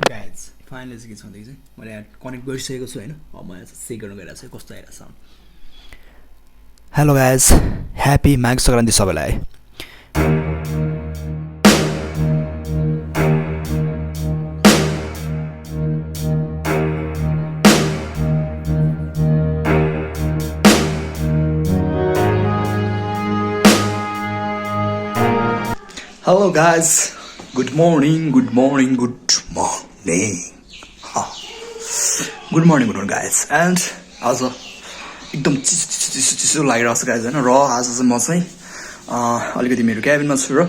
Guys finally चाहिँ के छ भन्दाखेरि चाहिँ मैले यहाँ कनेक्ट गरिसकेको छु होइन अब म यहाँ चेक गर्नु गइरहेको छु कस्तो आइरहेको छ। Hello guys, happy Magh Sankranti सबैलाई। Hello guys, good morning good morning good morning good morning guys. And आज एकदम चिसो लागिरहेको छ गाइज होइन। र आज चाहिँ म चाहिँ अलिकति मेरो क्याबिनमा छु र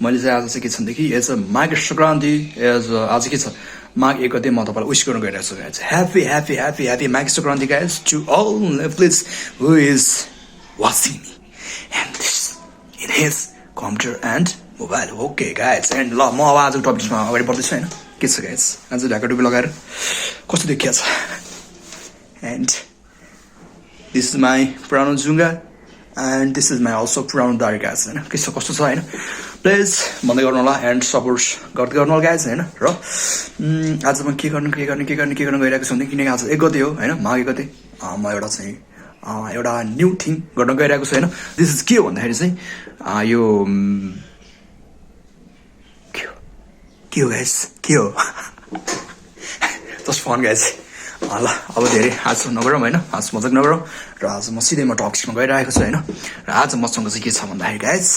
मैले चाहिँ आज चाहिँ के छ भनेदेखि एज अ माघ सङ्क्रान्ति आज के छ माघ 1 गते म तपाईँलाई विस गर्नु गइरहेको छु guys. Happy happy happy happy Magh Sankranti guys to all please who is watching me and this in his computer and mobile. Okay guys and ल म अब आजको टपिकमा अगाडि बढ्दैछु होइन। के छ गाइज आज ढाका टोपी लगाएर कस्तो देखिया छ। एन्ड दिस इज माई पुरानो जुङ्गा and this is my also पुरानो दारी गाइज होइन। के छ कस्तो छ होइन प्लिज भन्दै गर्नु होला एन्ड सपोर्ट गर्दै गर्नु होला गाइज होइन। र आज म के गर्नु गइरहेको छु भने किनकि आज 1 गते हो होइन, माघ 1 गते म एउटा न्यू थिङ गर्न गइरहेको छु होइन। दिस इज के हो भन्दाखेरि चाहिँ यो के हो गाइस के हो जस्ट फन गाइस। ल अब धेरै आज नगरौँ होइन, आज मजाक नगरौँ र आज म सिधै म टपिक्समा गइरहेको छु होइन। र आज मसँग चाहिँ के छ भन्दाखेरि गाइस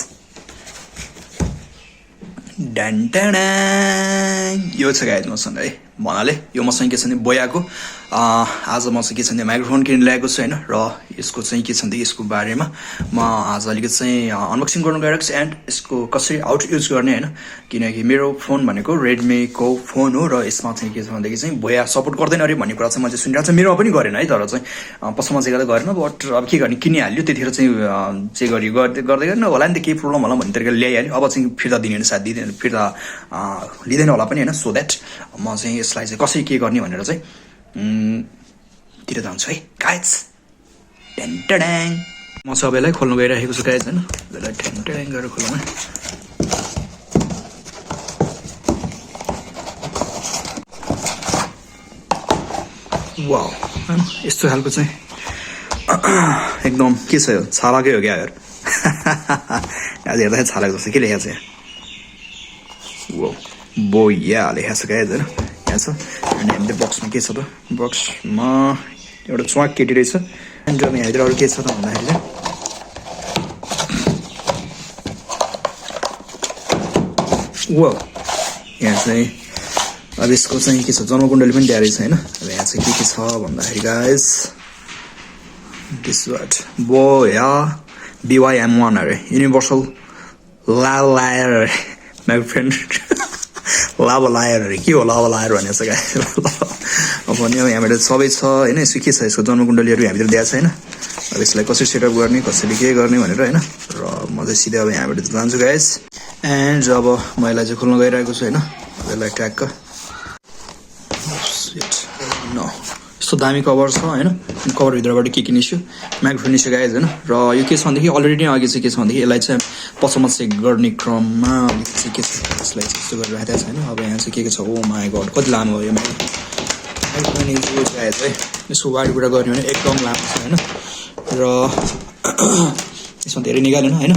यो छ गाइस मसँग है भन्नाले यो मसँग के छ भने बोयाको आज म चाहिँ के छ भने माइक्रोफोन किनेर ल्याएको छु होइन। र यसको चाहिँ के छ भने यसको बारेमा म आज अलिकति चाहिँ अनबक्सिङ गर्नु गइरहेको छु एन्ड यसको कसरी आउट युज गर्ने होइन। किनकि मेरो फोन भनेको रेडमीको फोन हो र यसमा चाहिँ के छ भनेदेखि चाहिँ बोया सपोर्ट गर्दैन अरे भन्ने कुरा चाहिँ मैले सुनिरहेको छु। मेरोमा पनि गरेन है, तर चाहिँ पसलमा चाहिँ गर्दा गरेन। बट अब के गर्ने किनिहाल्यो त्यतिखेर चाहिँ जे गरी गर्दै गर्दैन होला नि त केही प्रब्लम होला भन्ने तरिकाले ल्याइहाल्यो। अब चाहिँ फिर्ता दिने सायद दिँदैन, फिर्ता लिँदैन होला पनि होइन। सो द्याट म चाहिँ यसलाई चाहिँ कसरी के गर्ने भनेर चाहिँ तिर जान्छु है गाइज। टेन्टेड्याङ म सबैलाई खोल्नु गइरहेको छु गाइज होइन। यसलाई टेन्टेड्याङ गरेर खोलौँ है। वाउ होइन यस्तो खालको चाहिँ एकदम के छ यो छालाकै हो क्या यार आज हेर्दा छालाको जस्तो के लेखेको छ यहाँ वो बोया लेखेको छ गाइज होइन। यहाँ छ अनि हामीले बक्समा के छ त बक्समा एउटा च्वाक केटी रहेछ एन्ड यहाँभित्र अरू के छ त भन्दाखेरि चाहिँ वो यहाँ चाहिँ अब यसको चाहिँ के छ जन्मकुण्डली पनि दिएको रहेछ होइन। अब यहाँ चाहिँ के छ भन्दाखेरि गाइज दिस वाट बोया BYM1 अरे युनिभर्सल लायर अरे माई फ्रेन्ड लाभा लायर अरे के हो लाभा लायर भनेको छ गाइस। अब भने अब यहाँबाट सबै छ होइन। यसको के छ यसको जन्मकुण्डलीहरू यहाँभित्र दिएको छ होइन। अब यसलाई कसरी सेटअप गर्ने कसरी के गर्ने भनेर होइन। र म चाहिँ सिधै अब यहाँबाट जान्छु गाइस एन्ड अब म यसलाई चाहिँ खोल्न गइरहेको छु होइन। अब यसलाई ट्याक्क यस्तो दामी कभर छ होइन। कभरभित्रबाट के किनेछु माइक्रोफोन निस्क्यो गाइज होइन। र यो के छ भनेदेखि अलरेडी नै अघि चाहिँ के छ भनेदेखि यसलाई चाहिँ पसलमा चेक गर्ने क्रममा चाहिँ के छ यसलाई चाहिँ यस्तो गरेर राखेको छ होइन। अब यहाँ चाहिँ के छ ओ माई गड कति लामो हो यो माइक्रोफोन गाइज है। यसको वाइडबाट गर्ने भने एकदम लामो छ होइन। र यसमा धेरै निकालेन होइन।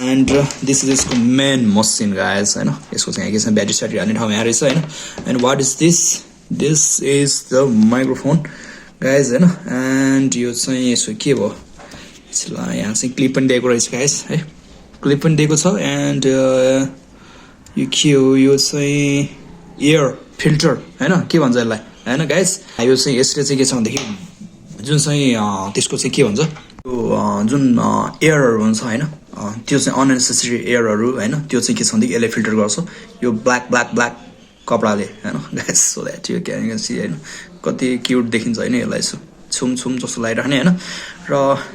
एन्ड दिस इज यसको मेन मसिन गाइज होइन। यसको चाहिँ के छ ब्याट्री स्याट्री हाल्ने ठाउँ यहाँ रहेछ होइन। And what is this is the microphone guys होइन। एन्ड यो चाहिँ यसो के भयो यसलाई यहाँ चाहिँ क्लिप पनि दिएको रहेछ गाइज है, क्लिप पनि दिएको छ। एन्ड यो के हो यो चाहिँ एयर फिल्टर होइन के भन्छ यसलाई होइन गाइज। यो चाहिँ यसले चाहिँ के छ भनेदेखि जुन चाहिँ त्यसको चाहिँ के भन्छ यो जुन एयरहरू हुन्छ होइन त्यो चाहिँ अननेसेसरी एयरहरू होइन त्यो चाहिँ के छ भनेदेखि यसले फिल्टर गर्छ यो ब्ल्याक कपडाले होइन गाइस। सो द्याट यो क्यान सी होइन कति क्युट देखिन्छ होइन यसलाई यसो छुम जस्तो लगाइराख्ने होइन। र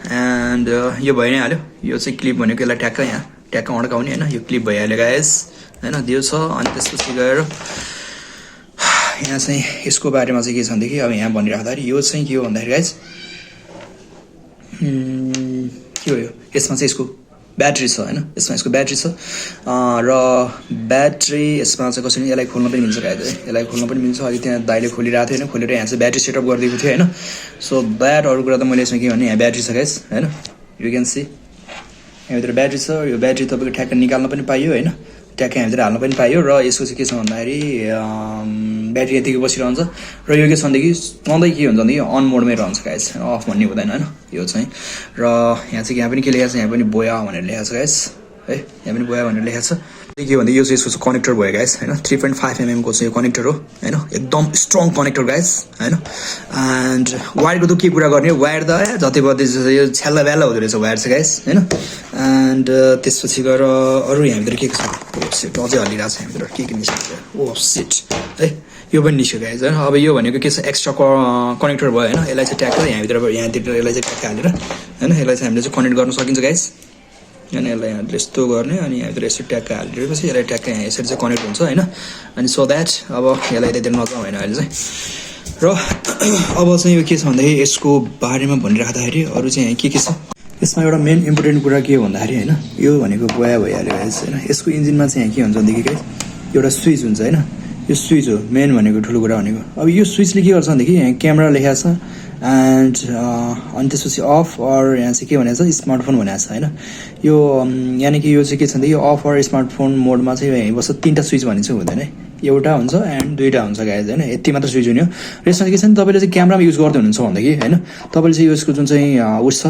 एन्ड यो भइ नै हाल्यो। यो चाहिँ क्लिप भनेको यसलाई ट्याक्क यहाँ ट्याक्क अड्काउने होइन। यो क्लिप भइहाल्यो गाइस होइन दियो छ। अनि त्यसपछि गएर यहाँ चाहिँ यसको बारेमा चाहिँ के छ भनेदेखि अब यहाँ भनिराख्दाखेरि यो चाहिँ के हो भन्दाखेरि गाइस के हो यो यसमा चाहिँ यसको ब्याट्री छ हैन यसमा यसको ब्याट्री छ र ब्याट्री यसमा चाहिँ कसरी यसलाई खोल्न पनि मिल्छ गाइज है यसलाई खोल्न पनि मिल्छ अघि त्यहाँ दाइले खोलिरहेको थियो हैन खोलेर यहाँ चाहिँ ब्याट्री सेटअप गरिदिएको थियो हैन सो द्याट अरु कुरा त मैले यसमा के भने यहाँ ब्याट्री छ गाइज हैन यु क्यान सी यहाँभित्र ब्याट्री छ यो ब्याट्री तपाईँको ठ्याक्क निकाल्न पनि पाइयो हैन ट्याक्क यहाँभित्र हाल्न पनि पाइयो र यसको चाहिँ के छ भन्दाखेरि ब्याट्री यतिकै बसिरहन्छ र यो के छ भनेदेखि सधैँ के हुन्छ भनेदेखि अन मोडमै रहन्छ गाइज अफ भन्ने हुँदैन हैन यो चाहिँ र यहाँ चाहिँ यहाँ पनि के लेखेको छ यहाँ पनि बोया भनेर लेखेको छ गाइज है यहाँ पनि बोया भनेर लेखेको छ के भन्दा यो चाहिँ यसको कनेक्टर भयो गाइज हैन 3.5 mm को चाहिँ यो कनेक्टर हो हैन एकदम स्ट्रङ कनेक्टर गाइज हैन एन्ड वायरको त के कुरा गर्ने वायर त जति बढ्दै यो छ्याल्ला ब्याल्ला हुँदो रहेछ वायर चाहिँ गाइज हैन एन्ड त्यसपछि गएर अरू यहाँभित्र के छ सेट अझै हल्लिरहेको छ यहाँभित्र के निस्किन्छ ओ सेट है यो पनि निस्क्यो गाइज हैन अब यो भनेको के छ एक्स्ट्रा कनेक्टर भयो हैन यसलाई चाहिँ ट्याक्क यहाँभित्र यसलाई चाहिँ ट्याक्क हालेर हैन यसलाई चाहिँ हामीले चाहिँ कनेक्ट गर्न सकिन्छ गाइज अनि यसलाई यहाँले यस्तो गर्ने अनि यहाँभित्र यसो ट्याक्क हालिदिएपछि यसलाई ट्याक्क यहाँ यसरी चाहिँ कनेक्ट हुन्छ हैन अनि सो द्याट अब यसलाई त्यति नजाउँ होइन अहिले चाहिँ र अब चाहिँ यो के छ भन्दाखेरि यसको बारेमा भनिराख्दाखेरि अरू चाहिँ यहाँ के छ यसमा एउटा मेन इम्पोर्टेन्ट कुरा के हो भन्दाखेरि हैन यो भनेको बोया भइहाल्यो गाइस हैन यसको इन्जिनमा चाहिँ यहाँ के हुन्छ भनेदेखि गाइस एउटा स्विच हुन्छ हैन यो स्विच हो मेन भनेको ठुलो कुरा भनेको अब यो स्विचले के गर्छ भनेदेखि यहाँ क्यामेरा लेखेको छ एन्ड अनि त्यसपछि अफ अर यहाँ चाहिँ के भनेको छ स्मार्टफोन भनेको छ हैन यो यानि कि यो चाहिँ के छ भन्दाखेरि यो अफ अर स्मार्टफोन मोडमा चाहिँ यहीँ बस्छ तीनटा स्विच भन्ने चाहिँ हुँदैन है एउटा हुन्छ एन्ड दुईटा हुन्छ गाइज हैन यति मात्र स्विच हुने हो र यसमा के छ नि तपाईँले चाहिँ क्यामेरामा युज गर्दै हुनुहुन्छ भनेदेखि हैन तपाईँले चाहिँ यसको जुन चाहिँ उस छ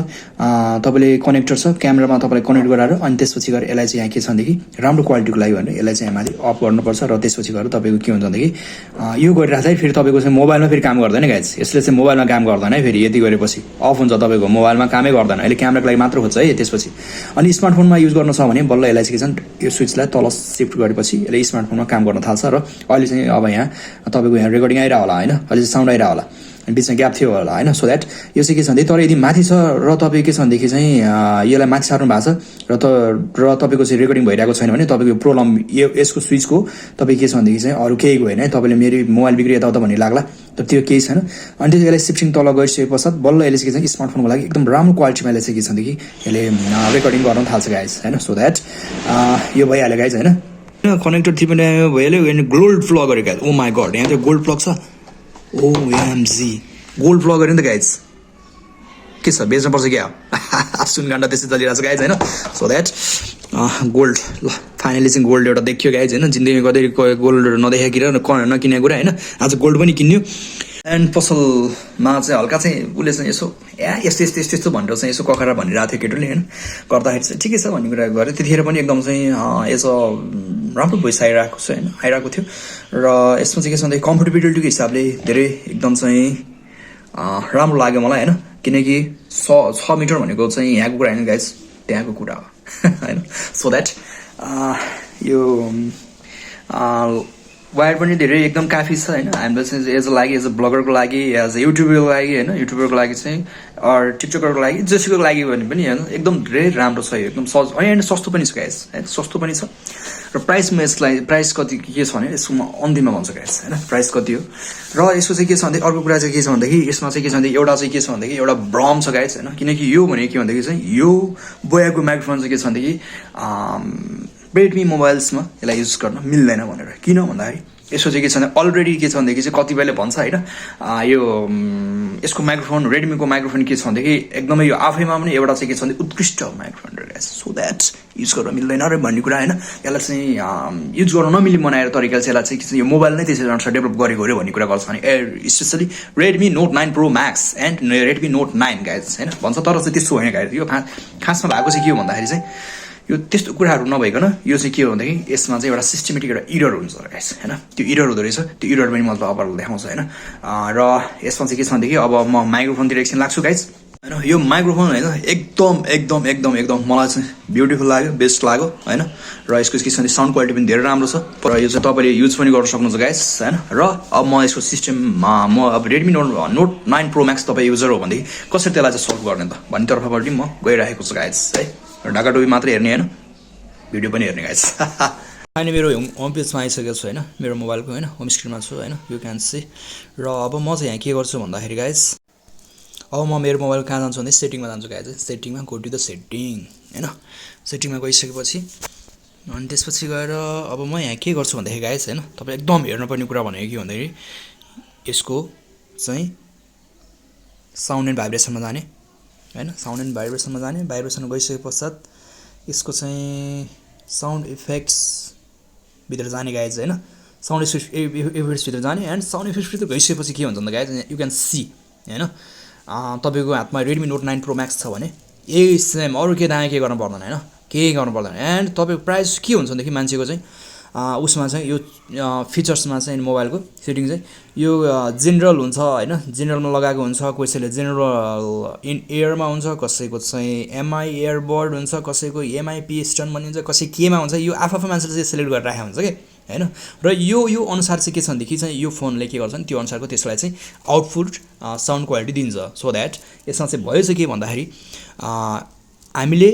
तपाईँले कनेक्टर छ क्यामेरामा तपाईँले कनेक्ट गराएर अनि त्यसपछि गएर यसलाई चाहिँ यहाँ के छ भनेदेखि राम्रो क्वालिटीको लागि भनेर यसलाई चाहिँ माथि अफ गर्नुपर्छ र त्यसपछि गएर तपाईँको के हुन्छ भनेदेखि यो गरिराख्दाखेरि फेरि तपाईँको चाहिँ मोबाइलमा फेरि काम गर्दैन गाइज यसले चाहिँ मोबाइलमा काम गर्दैन है फेरि यति गरेपछि अफ हुन्छ तपाईँको मोबाइलमा कामै गर्दैन अहिले क्यामेराको लागि मात्र खोज्छ है त्यसपछि अनि स्मार्टफोनमा युज गर्न छ भने बल्ल यसलाई चाहिँ के छ यो स्विचलाई तल सिफ्ट गरेपछि यसले स्मार्टफोनमा काम गर्न थाल्छ र अहिले चाहिँ अब यहाँ तपाईँको यहाँ रेकर्डिङ आइरह होला हैन अहिले चाहिँ साउन्ड आइरह होला बिचमा ग्याप थियो होला हैन सो द्याट यो चाहिँ के छ भने तर यदि माथि छ र तपाईँ के छ भनेदेखि चाहिँ यसलाई माथि सार्नु भएको छ र तपाईँको चाहिँ रेकर्डिङ भइरहेको छैन भने तपाईँको प्रब्लम यसको स्विचको तपाईँ के छ भनेदेखि चाहिँ अरू केही होइन है तपाईँले मेरो मोबाइल बिग्रियो यताउता भन्ने लाग्ला तर त्यो केही छैन अनि त्यसले यसलाई सिफ्टिङ तल गइसके पश्चात बल्ल यसले चाहिँ के छ स्मार्टफोनको लागि एकदम राम्रो क्वालिटीमा यसले चाहिँ के छ भनेदेखि यसले रेकर्डिङ गर्न थाल्छ गाइज हैन सो द्याट यो भइहाल्यो गाइज हैन कनेक्टर 3.5 भइहाल्यो अनि गोल्ड प्लग गरेको गाइज ओ माई गड यहाँ चाहिँ गोल्ड प्लग छ ओ एमजी गोल्ड प्लग गरे नि त गाइज के छ बेच्नुपर्छ क्या सुनगान्डा त्यसै चलिरहेको छ गाइज हैन सो द्याट गोल्ड ल फाइनली चाहिँ गोल्ड एउटा देखियो गाइज हैन जिन्दगी गर्दै गोल्ड नदेखाकिर नकिनेको कुरा हैन आज गोल्ड पनि किन्यो एन्ड पसलमा चाहिँ हल्का चाहिँ उसले चाहिँ यसो यस्तो यस्तो यस्तो यस्तो भनेर चाहिँ यसो कखरा भनिरहेको थियो केटोले होइन गर्दाखेरि चाहिँ ठिकै छ भन्ने कुरा गरेँ त्यतिखेर पनि एकदम चाहिँ यसो राम्रो भोइस आइरहेको छ होइन आइरहेको थियो र यसमा चाहिँ के छ भन्दाखेरि कम्फोर्टेबिलिटीको हिसाबले धेरै एकदम चाहिँ राम्रो लाग्यो मलाई होइन किनकि 6 मिटर भनेको चाहिँ यहाँको कुरा होइन गाइज त्यहाँको कुरा हो होइन सो द्याट यो वायर पनि धेरै एकदम काफी छ होइन हामीलाई चाहिँ एज अ ब्लगरको लागि एज अ युट्युबरको लागि होइन युट्युबरको लागि चाहिँ अर टिकटकरको लागि जेसुको लागि भने पनि होइन एकदम धेरै राम्रो छ यो एकदम सज अनि सस्तो पनि छ गाइस होइन सस्तो पनि छ र प्राइसमा यसलाई प्राइस कति के छ भने यसमा अन्तिममा भन्छ गाइस होइन प्राइस कति हो र यसको चाहिँ के छ भन्दाखेरि अर्को कुरा चाहिँ के छ भन्दाखेरि यसमा चाहिँ के छ भन्दाखेरि एउटा चाहिँ के छ भन्दाखेरि एउटा भ्रम छ गाइस होइन किनकि यो भनेको के भन्दाखेरि चाहिँ यो बोयाको माइक्रोफोन चाहिँ के छ भन्दाखेरि रेडमी मोबाइल्समा यसलाई युज गर्न मिल्दैन भनेर किन भन्दाखेरि यसको चाहिँ के छ भने अलरेडी के छ भनेदेखि चाहिँ कतिपयले भन्छ होइन यो यसको माइक्रोफोन रेडमीको माइक्रोफोन के छ भनेदेखि एकदमै यो आफैमा पनि एउटा चाहिँ के छ भने उत्कृष्ट माइक्रोफोन रहेछ सो द्याट युज गर्न मिल्दैन र भन्ने कुरा होइन यसलाई चाहिँ युज गर्न नमिल्ने बनाएर तरिकाले चाहिँ यसलाई चाहिँ यो मोबाइल नै त्यसरी अनुसार डेभलप गरेको अरे भन्ने कुरा गर्छ भने specially Redmi Note 9 Pro Max and Redmi Note 9 guys होइन भन्छ तर चाहिँ त्यस्तो होइन गाइज यो खासमा भएको चाहिँ के हो भन्दाखेरि चाहिँ यो त्यस्तो कुराहरू नभइकन यो चाहिँ के हो भन्दाखेरि यसमा चाहिँ एउटा सिस्टमेटिक एउटा इरर हुन्छ गाइस होइन त्यो इरर हुँदो रहेछ त्यो इरर पनि मतलब अब देखाउँछ होइन र यसमा चाहिँ के छ भनेदेखि अब म माइक्रोफोनतिर एकछिन लाग्छु गाइस होइन यो माइक्रोफोन होइन एकदम मलाई चाहिँ ब्युटिफुल लाग्यो बेस्ट लाग्यो होइन र यसको के छ भने साउन्ड क्वालिटी पनि धेरै राम्रो छ र यो चाहिँ तपाईँले युज पनि गर्न सक्नुहुन्छ गाइस होइन र अब म यसको सिस्टममा म अब रेडमी नोट 9 प्रो म्याक्स तपाईँ युजर हो भनेदेखि कसरी त्यसलाई चाहिँ सल्भ गर्ने त भन्ने तर्फबाट म गइरहेको छु गाइस है ढाका टोपी मात्रै हेर्ने होइन भिडियो पनि हेर्ने गाइस अहिले मेरो होम पेजमा आइसकेको छु होइन मेरो मोबाइलको होइन होम स्क्रिनमा छु होइन यु क्यान सी र अब म चाहिँ यहाँ के गर्छु भन्दाखेरि गाइस अब म मेरो मोबाइल कहाँ जान्छु भने सेटिङमा जान्छु गाइस सेटिङमा गो टु द सेटिङ हैन सेटिङमा गइसकेपछि अनि त्यसपछि गएर अब म यहाँ के गर्छु भन्दाखेरि गाइस हैन तपाईले एकदम हेर्नुपर्ने कुरा भनेको के भन्दाखेरि यसको चाहिँ साउन्ड एन्ड भाइब्रेसनमा जाने हैन साउन्ड एन्ड भाइब्रेसनमा जाने भाइब्रेसन गइसके पश्चात यसको चाहिँ साउन्ड इफेक्ट्स भित्र जाने गाइज हैन साउन्ड इफेक्ट्स भित्र जाने एन्ड साउन्ड इफेक्ट्स भित्र गइसकेपछि के हुन्छ भन्दा गाइज यु क्यान सी हैन तपाईको हातमा Redmi Note 9 Pro Max छ भने यही सेम अरु के दामी के गर्न पर्दैन हैन केही गर्नु पर्दैन एन्ड तपाईको प्राइस के हुन्छ भन्दाखेरि मान्छेको चाहिँ उसमा चाहिँ यो फिचर्समा चाहिँ मोबाइलको सेटिङ चाहिँ यो जेनरल हुन्छ हैन जेनरलमा लगाएको हुन्छ कसैले जेनरल इन एयरमा हुन्छ कसैको चाहिँ एमआई एयरबड हुन्छ कसैको एमआई पिस्टन भनिन्छ कसै केमा हुन्छ यो आफआफै मान्छेले चाहिँ सिलेक्ट गरेर राखेको हुन्छ के हैन र यो अनुसार चाहिँ के छ भनेदेखि चाहिँ यो फोनले के गर्छ नि त्यो अनुसारको त्यसलाई चाहिँ आउटपुट साउन्ड क्वालिटी दिन्छ सो दैट यसमा चाहिँ भयो चाहिँ के भन्दाखेरि हामीले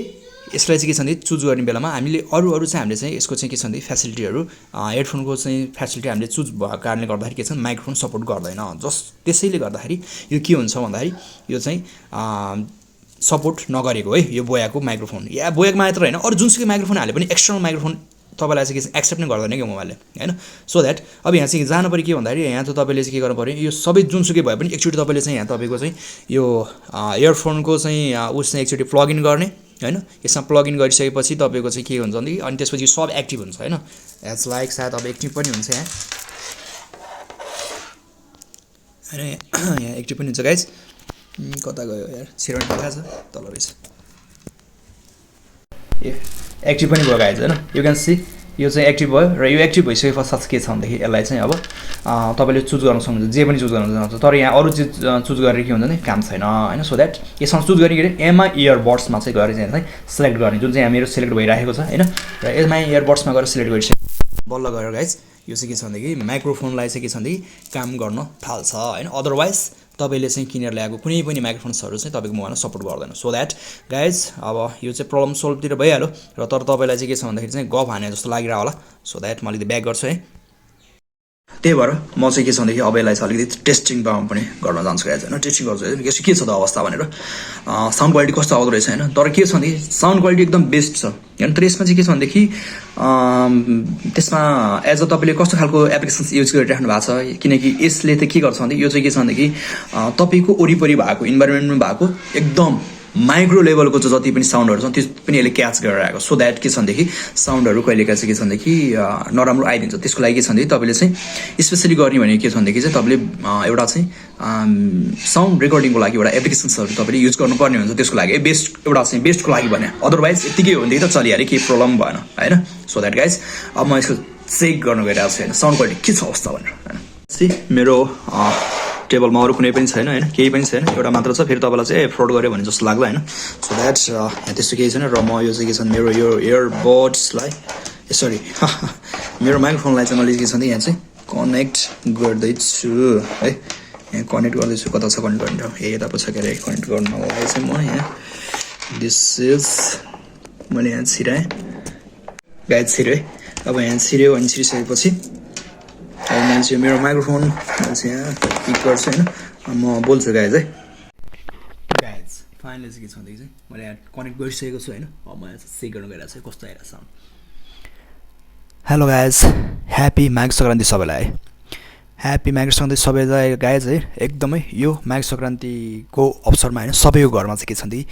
यसलाई चाहिँ के छ भने चुज गर्ने बेलामा हामीले अरु चाहिँ हामीले चाहिँ यसको चाहिँ के छ भने फ्यासिलिटीहरु हेडफोनको चाहिँ फ्यासिलिटी हामीले चुज भएको कारणले गर्दाखेरि के छ माइक्रोफोन सपोर्ट गर्दैन त्यसैले गर्दाखेरि यो के हुन्छ भन्दाखेरि यो चाहिँ सपोर्ट नगरेको है यो बोयाको माइक्रोफोन या बोयाको मात्र हैन अरु जुनसुकै माइक्रोफोन हाले पनि एक्सटर्नल माइक्रोफोन तपाईलाई चाहिँ एक्सेप्ट नै गर्दैन के मोबाइलले हैन सो दैट अब यहाँ चाहिँ जानु पर्यो के भन्दाखेरि यहाँ त तपाईले चाहिँ के गर्नु पर्यो यो सबै जुनसुकै भए पनि एकचोटी तपाईले चाहिँ यहाँ तपाईको चाहिँ यो इयरफोनको चाहिँ उस चाहिँ एकचोटी प्लग इन गर्ने हैन यसमा प्लग इन गरिसकेपछि तपाईको चाहिँ के हुन्छ भने अनि त्यसपछि सब एक्टिभ हुन्छ हैन एज लाइक सायद अब एक्टिभ पनि हुन्छ यहाँ हैन यहाँ एक्टिभ पनि हुन्छ गाइस कता गयो यार सिरन कता छ तल रहेछ ए एक्टिभ पनि भयो गाइस हैन यु क्यान सी यो चाहिँ एक्टिभ भयो र यो एक्टिभ भइसके पश्चात के छ भन्दाखेरि यसलाई चाहिँ अब तपाईले चुज गर्न सक्नुहुन्छ जे पनि चुज गर्न सक्नुहुन्छ तर यहाँ अरु चुज गरेर के हुन्छ नि काम छैन हैन सो दैट यसमा चुज गर्ने के एमआई इयरबड्समा चाहिँ गरे चाहिँ सिलेक्ट गर्ने जुन चाहिँ मेरो सिलेक्ट भइराखेको छ हैन र एमआई इयरबड्समा गएर सिलेक्ट गरिसके बल्ल गएर गाइस यो चाहिँ के छ भन्दाखेरि माइक्रोफोनलाई चाहिँ के छ भन्दाखेरि काम गर्न थाल्छ हैन अदरवाइज तपाईले चाहिँ किनेर ल्याएको कुनै पनि माइक्रोफोन्सहरु चाहिँ तपाईको मोबाइलमा सपोर्ट गर्दैन सो दैट गाइज अब यो चाहिँ प्रब्लम सोल्भ तिर भइहाल्यो र तर तपाईलाई चाहिँ के छ भन्दाखेरि चाहिँ गफ हाने जस्तो लागिरा होला सो दैट म अलिकति ब्याक गर्छु है त्यही भएर म चाहिँ के छ भन्दाखेरि अब यसलाई चाहिँ अलिकति टेस्टिङ पनि गर्न जान्छु गाइज हैन टेस्टिङ गर्छु यसो के छ त अवस्था भनेर साउन्ड क्वालिटी कस्तो आउँदो रहेछ हैन तर के छ भने साउन्ड क्वालिटी एकदम बेस्ट छ हैन तर यसमा चाहिँ के छ भन्दाखेरि त्यसमा एज अ तपाईले कस्तो खालको एप्लिकेसन्स युज गरिराख्नु भएको छ किनकि यसले त के गर्छ भन्दाखेरि यो चाहिँ के छ भन्दाखेरि तपाईको वरिपरि भएको इन्भाइरोमेन्टमा भएको एकदम माइक्रो लेभलको चाहिँ जति पनि साउन्डहरु छ त्यो पनि यसले क्याच गरेर आएको सो दैट के छ भन्दाखेरि साउन्डहरु कहिलेकाहीँ चाहिँ के छ भन्दाखेरि नराम्रो आइदिन्छ त्यसको लागि के छ भन्दाखेरि तपाईले चाहिँ स्पेशली गर्ने भनेको के छ भन्दाखेरि चाहिँ तपाईले एउटा चाहिँ साउन्ड रेकर्डिङको लागि एउटा एप्लिकेसन्सहरु तपाईले युज गर्नुपर्ने हुन्छ त्यसको लागि बेस्ट एउटा चाहिँ बेस्टको लागि भने अदरवाइज यतिकै हो भने त चलिहाल्यो केही प्रब्लम भएन हैन सो दैट गाइज अब म यसको चेक गर्न गइरहेको छु हैन साउन्ड क्वालिटी के छ अवस्था भनेर हैन सी मेरो टेबलमा अरु कुनै पनि छैन हैन केही पनि छैन एउटा मात्र छ फेरि तपाईलाई चाहिँ फ्रड गरे भने जस्तो लाग्ला हैन सो दैट यहाँ त्यस्तो केही छैन र म यो चाहिँ के छ मेरो यो इयरबड्सलाई सरी मेरो माइक्रोफोनलाई चाहिँ मैले के छ भने यहाँ चाहिँ कनेक्ट गर्दै छु है यहाँ कनेक्ट गर्दै छु कता छ कनेक्ट गर्ने यता पो छ के रे कनेक्ट गर्नलाई चाहिँ म यहाँ दिस इज मैले यहाँ छिराएँ गाइड छिरे अब यहाँ छिर्यो अनि छिरिसकेपछि अब मैले चाहिँ मेरो माइक्रोफोन मैले चाहिँ यहाँ पिक गर्छु हैन म बोल्छु गाइज है गाइज फाइनली चाहिँ के छ भन्दाखेरि चाहिँ मैले यहाँ कनेक्ट गरिसकेको छु हैन अब म यहाँ चेक गर्न गइरहेको छु कस्तो आइरहेको छ हेलो गाइज ह्यापी माघ संक्रान्ति सबैलाई ह्यापी माघ संक्रान्ति सबैलाई गाइज है एकदमै यो माघ संक्रान्तिको अवसरमा हैन सबैको घरमा चाहिँ के छ भन्दाखेरि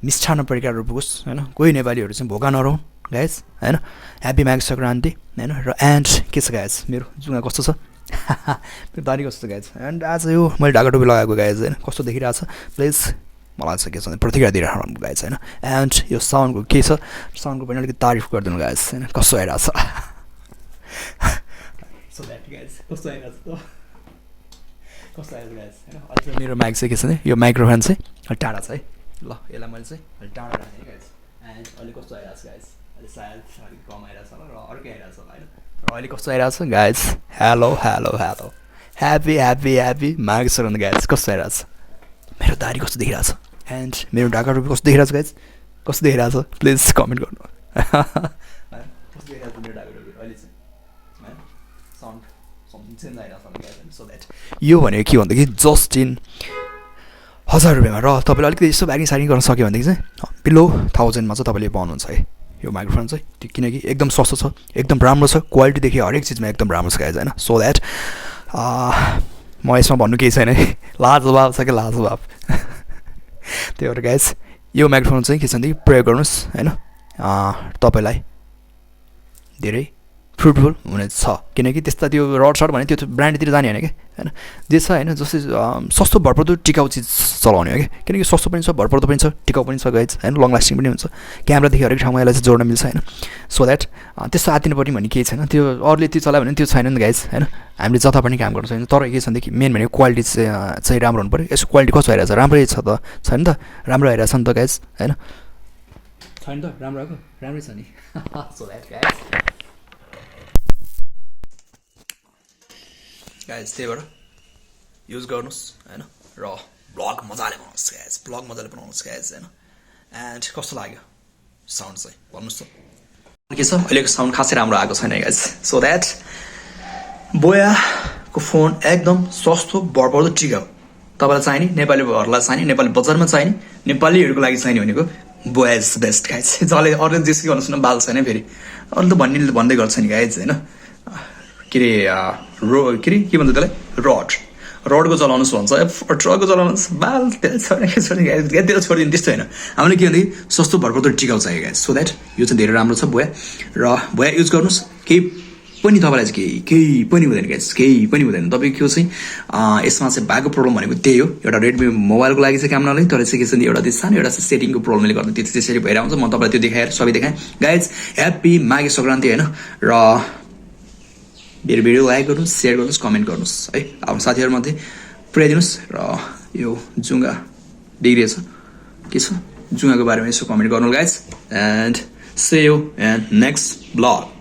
मिष्ठान्न परिकारहरु पुगोस् हैन कोही नेपालीहरु चाहिँ भोका नरहन् गाइज हैन ह्यापी माघ संक्रान्ति हैन र एन्ड के छ गाइज मेरो जुगा कस्तो छ मेरो दारी कस्तो गाइज एन्ड आज यो मैले ढाका टोपी लगाएको गाइज हैन कस्तो देखिरहेको छ प्लिज मलाई चाहिँ के छ भने प्रतिक्रिया दिइराख्नु गाइज हैन एन्ड यो साउन्डको के छ साउन्डको पनि अलिकति तारिफ गरिदिनु गाइज हैन कस्तो आइरहेको छ सो दैट गाइज कस्तो आइरहेको छ कस्तो आइरहेको गाइज हैन अहिले मेरो माइक चाहिँ के छ भने यो माइक्रोफोन चाहिँ अलि टाढा छ है ल यसलाई मैले चाहिँ अलि टाढा राखेँ गाइज एन्ड अहिले कस्तो आइरहेको छ गाइज अहिले सायद अलिक कम आइरहेको छ र अर्कै आइरहेको छ हैन र अहिले कस्तो आइरहेको छ guys hello hello hello happy happy happy माघ संक्रान्ति गाइज कस्तो आइरहेको छ मेरो दारी कस्तो देखिरहेको छ एन्ड मेरो ढाका टोपी कस्तो देखिरहेको छ गाइज कस्तो देखिरहेको छ प्लिज कमेन्ट गर्नु कस्तो देखिरहेको छ मेरो ढाका टोपी अहिले चाहिँ साउन्ड समथिङ चेन्ज आइरहेको छ गाइज सो दैट यो भनेको के भन्दाखेरि जस्ट इन 1000 रुपियाँमा र तपाईँले अलिकति यसो बार्गेनिङ सार्गेनिङ गर्न सक्यो भनेदेखि चाहिँ बिलो 1000 मा चाहिँ तपाईँले पाउनुहुन्छ है यो माइक्रोफोन चाहिँ किनकि एकदम सस्तो छ एकदम राम्रो छ क्वालिटीदेखि हरेक चिजमा एकदम राम्रो छ गाइज होइन सो द्याट म यसमा भन्नु केही छैन है लाजवाब छ कि लाजवाब त्यही भएर गाइज यो माइक्रोफोन चाहिँ के छ भनेदेखि प्रयोग गर्नुहोस् होइन तपाईँलाई धेरै फ्रुटफुल हुनेछ किनकि त्यस्ता त्यो रड सर्ट भने त्यो ब्रान्डतिर जाने होइन क्या होइन जे छ होइन जस्तै सस्तो भरपर्दो टिकाउ चिज चलाउने हो क्या किनकि सस्तो पनि छ भरपर्दो पनि छ टिकाउ पनि छ गाइज होइन लङ लास्टिङ पनि हुन्छ क्यामेरादेखि हरेक ठाउँमा यसलाई चाहिँ जोड्न मिल्छ होइन सो द्याट त्यस्तो आत्तिनुपर्ने भन्ने केही छैन त्यो अरूले त्यो चलायो भने त्यो छैन नि गाइज होइन हामीले जता पनि काम गर्नु छैन तर के छ भनेदेखि मेन भनेको क्वालिटी चाहिँ राम्रो हुनु पऱ्यो यसको क्वालिटी कस्तो आइरहेको छ राम्रै छ त छैन त राम्रो आइरहेको छ नि त गाइज होइन छैन त राम्रो आएको राम्रै छ नि सो द्याट गाइज गाइज त्यही भएर युज गर्नुहोस् होइन र ब्लग मजाले बनाउनुहोस् गाइज ब्लग मजाले बनाउनुहोस् गाइज होइन एन्ड कस्तो लाग्यो साउन्ड चाहिँ भन्नुहोस् त के छ अहिलेको साउन्ड खासै राम्रो आएको छैन गाइज सो द्याट बोयाको फोन एकदम सस्तो भरपर्दो टिकाउ तपाईँलाई चाहिने नेपालीहरूलाई चाहिने नेपाली बजारमा चाहिने नेपालीहरूको लागि चाहिने भनेको बोया इज बेस्ट गाइज जसले अरूले जेसुकै गर्नुहोस् न बाल छैन फेरि अरू त भन्दै गर्छ नि गाइज होइन के अरे के भन्छ त्यसलाई रडको चलाउनुहोस् भन्छ ट्रकको चलाउनुहोस् बाल तेल छोड्ने छोडिदिनु त्यस्तो होइन हामीले के भनेदेखि सस्तो भरपर्दो टिकाउ चाहियो गाइज सो द्याट यो चाहिँ धेरै राम्रो छ बोया र बोया युज गर्नुहोस् केही पनि तपाईँलाई चाहिँ केही पनि हुँदैन गाइज केही पनि हुँदैन तपाईँको चाहिँ यसमा चाहिँ भएको प्रब्लम भनेको त्यही हो एउटा रेडमी मोबाइलको लागि चाहिँ काम नलाग्ने तर चाहिँ के छ एउटा त्यो सानो एउटा चाहिँ सेटिङको प्रब्लमले गर्दा त्यो त्यसरी भइरहेको हुन्छ म तपाईँलाई त्यो देखाएर सबै देखाएँ गाइज ह्याप्पी माघे सङ्क्रान्ति होइन र मेरो भिडियो लाइक गर्नुहोस् सेयर गर्नुहोस् कमेन्ट गर्नुहोस् है आफ्नो साथीहरूमध्ये पुर्याइदिनुहोस् र यो जुङ्गा डिग्री छ के छ जुङ्गाको बारेमा यसो कमेन्ट गर्नु guys and see you in next vlog.